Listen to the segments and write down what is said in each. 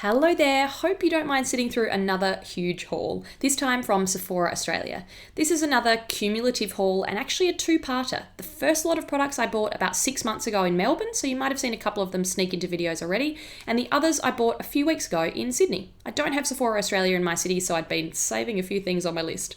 Hello there, hope you don't mind sitting through another huge haul, this time from Sephora Australia. This is another cumulative haul and actually a two-parter. The first lot of products I bought about 6 months ago in Melbourne, so you might have seen a couple of them sneak into videos already, and the others I bought a few weeks ago in Sydney. I don't have Sephora Australia in my city, so I'd been saving a few things on my list.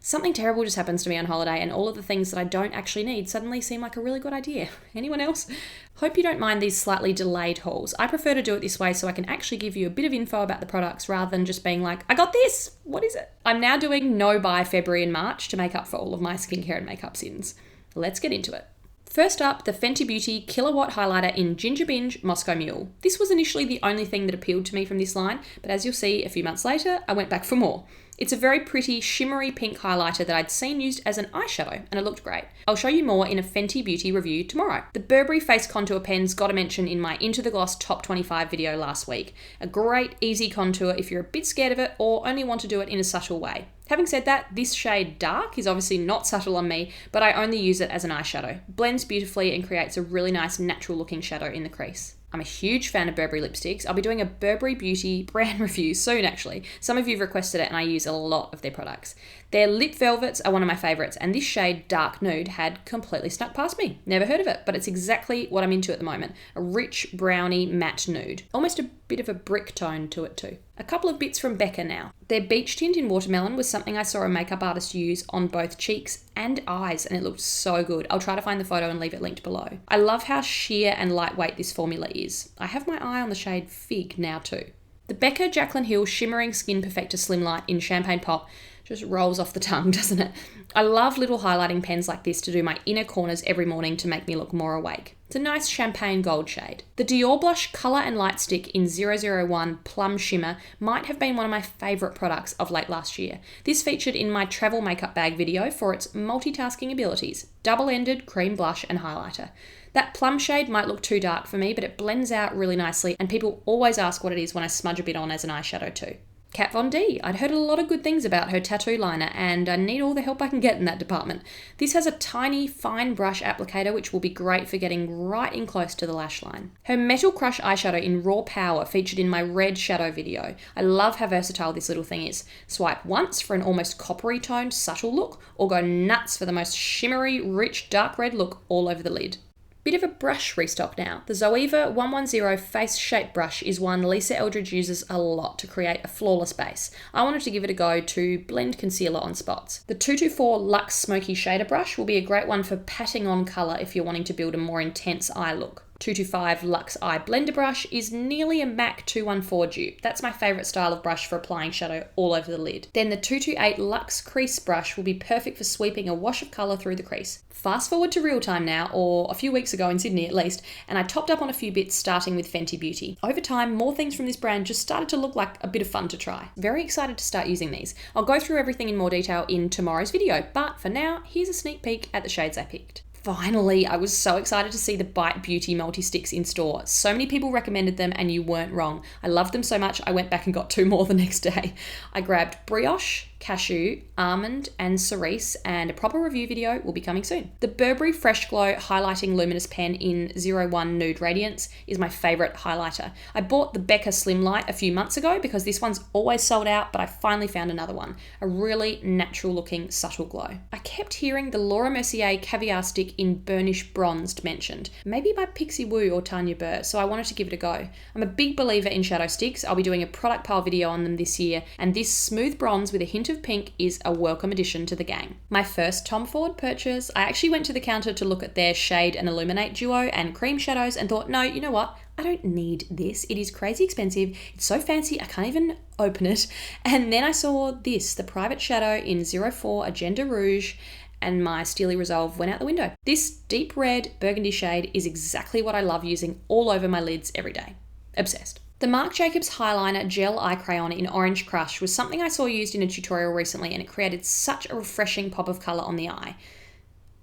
Something terrible just happens to me on holiday and all of the things that I don't actually need suddenly seem like a really good idea. Anyone else? Hope you don't mind these slightly delayed hauls. I prefer to do it this way so I can actually give you a bit of info about the products rather than just being like, I got this! What is it? I'm now doing no buy February and March to make up for all of my skincare and makeup sins. Let's get into it. First up, the Fenty Beauty Killawatt highlighter in Ginger Binge Moscow Mule. This was initially the only thing that appealed to me from this line, but as you'll see a few months later, I went back for more. It's a very pretty shimmery pink highlighter that I'd seen used as an eyeshadow and it looked great. I'll show you more in a Fenty Beauty review tomorrow. The Burberry face contour pen's got a mention in my Into the Gloss Top 25 video last week. A great easy contour if you're a bit scared of it or only want to do it in a subtle way. Having said that, this shade Dark is obviously not subtle on me, but I only use it as an eyeshadow. Blends beautifully and creates a really nice natural looking shadow in the crease. I'm a huge fan of Burberry lipsticks. I'll be doing a Burberry Beauty brand review soon actually. Some of you have requested it and I use a lot of their products. Their lip velvets are one of my favourites and this shade Dark Nude had completely snuck past me. Never heard of it, but it's exactly what I'm into at the moment. A rich brownie matte nude. Almost a bit of a brick tone to it too. A couple of bits from Becca now. Their Beach Tint in Watermelon was something I saw a makeup artist use on both cheeks and eyes and it looked so good. I'll try to find the photo and leave it linked below. I love how sheer and lightweight this formula is. I have my eye on the shade Fig now too. The Becca Jaclyn Hill Shimmering Skin Perfector Slimlight in Champagne Pop just rolls off the tongue, doesn't it? I love little highlighting pens like this to do my inner corners every morning to make me look more awake. It's a nice champagne gold shade. The Diorblush Colour and Light Stick in 001 Plum Shimmer might have been one of my favourite products of late last year. This featured in my travel makeup bag video for its multitasking abilities. Double-ended cream blush and highlighter. That plum shade might look too dark for me, but it blends out really nicely and people always ask what it is when I smudge a bit on as an eyeshadow too. Kat Von D. I'd heard a lot of good things about her tattoo liner and I need all the help I can get in that department. This has a tiny fine brush applicator which will be great for getting right in close to the lash line. Her Metal Crush eyeshadow in Raw Power featured in my red shadow video. I love how versatile this little thing is. Swipe once for an almost coppery toned subtle look or go nuts for the most shimmery, rich, dark red look all over the lid. Bit of a brush restock now. The Zoeva 110 Face Shape Brush is one Lisa Eldridge uses a lot to create a flawless base. I wanted to give it a go to blend concealer on spots. The 224 Luxe Smoky Shader Brush will be a great one for patting on colour if you're wanting to build a more intense eye look. 225 Luxe Eye Blender Brush is nearly a MAC 214 dupe. That's my favourite style of brush for applying shadow all over the lid. Then the 228 Luxe Crease Brush will be perfect for sweeping a wash of colour through the crease. Fast forward to real time now, or a few weeks ago in Sydney at least, and I topped up on a few bits starting with Fenty Beauty. Over time, more things from this brand just started to look like a bit of fun to try. Very excited to start using these. I'll go through everything in more detail in tomorrow's video, but for now, here's a sneak peek at the shades I picked. Finally, I was so excited to see the Bite Beauty multi-sticks in store. So many people recommended them and you weren't wrong. I loved them so much I went back and got 2 more the next day. I grabbed Brioche, Cashew, Almond and Cerise and a proper review video will be coming soon. The Burberry Fresh Glow Highlighting Luminous pen in 01 Nude Radiance is my favourite highlighter. I bought the Becca Slimlight a few months ago because this one's always sold out, but I finally found another one. A really natural looking subtle glow. I kept hearing the Laura Mercier Caviar stick in Burnished Bronzed mentioned, maybe by Pixie Woo or Tanya Burr, so I wanted to give it a go. I'm a big believer in shadow sticks. I'll be doing a product pile video on them this year, and this smooth bronze with a hint of pink is a welcome addition to the gang. My first Tom Ford purchase, I actually went to the counter to look at their Shade and Illuminate duo and cream shadows and thought, no, you know what? I don't need this. It is crazy expensive. It's so fancy, I can't even open it. And then I saw this, the Private Shadow in 04 Agenda Rouge, and my Steely Resolve went out the window. This deep red burgundy shade is exactly what I love using all over my lids every day. Obsessed. The Marc Jacobs Hightliner Gel Eye Crayon in Orange Crush was something I saw used in a tutorial recently and it created such a refreshing pop of colour on the eye.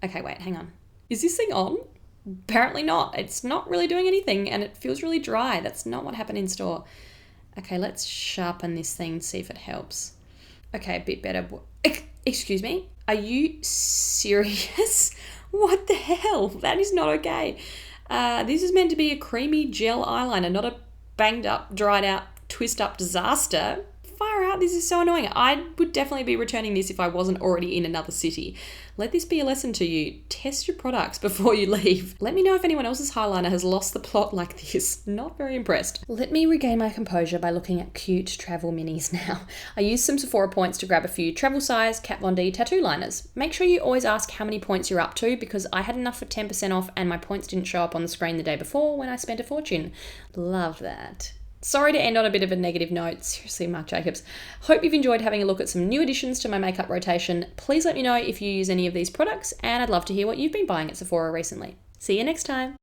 Okay, wait, hang on. Is this thing on? Apparently not. It's not really doing anything and it feels really dry. That's not what happened in store. Okay, let's sharpen this thing, see if it helps. Okay, a bit better. Excuse me? Are you serious? What the hell? That is not okay. This is meant to be a creamy gel eyeliner, not a banged up, dried out twist up disaster. Far out, this is so annoying. I would definitely be returning this if I wasn't already in another city. Let this be a lesson to you. Test your products before you leave. Let me know if anyone else's highliner has lost the plot like this. Not very impressed. Let me regain my composure by looking at cute travel minis now. I used some Sephora points to grab a few travel size Kat Von D tattoo liners. Make sure you always ask how many points you're up to, because I had enough for 10% off and my points didn't show up on the screen the day before when I spent a fortune. Love that. Sorry to end on a bit of a negative note. Seriously, Marc Jacobs. Hope you've enjoyed having a look at some new additions to my makeup rotation. Please let me know if you use any of these products, and I'd love to hear what you've been buying at Sephora recently. See you next time.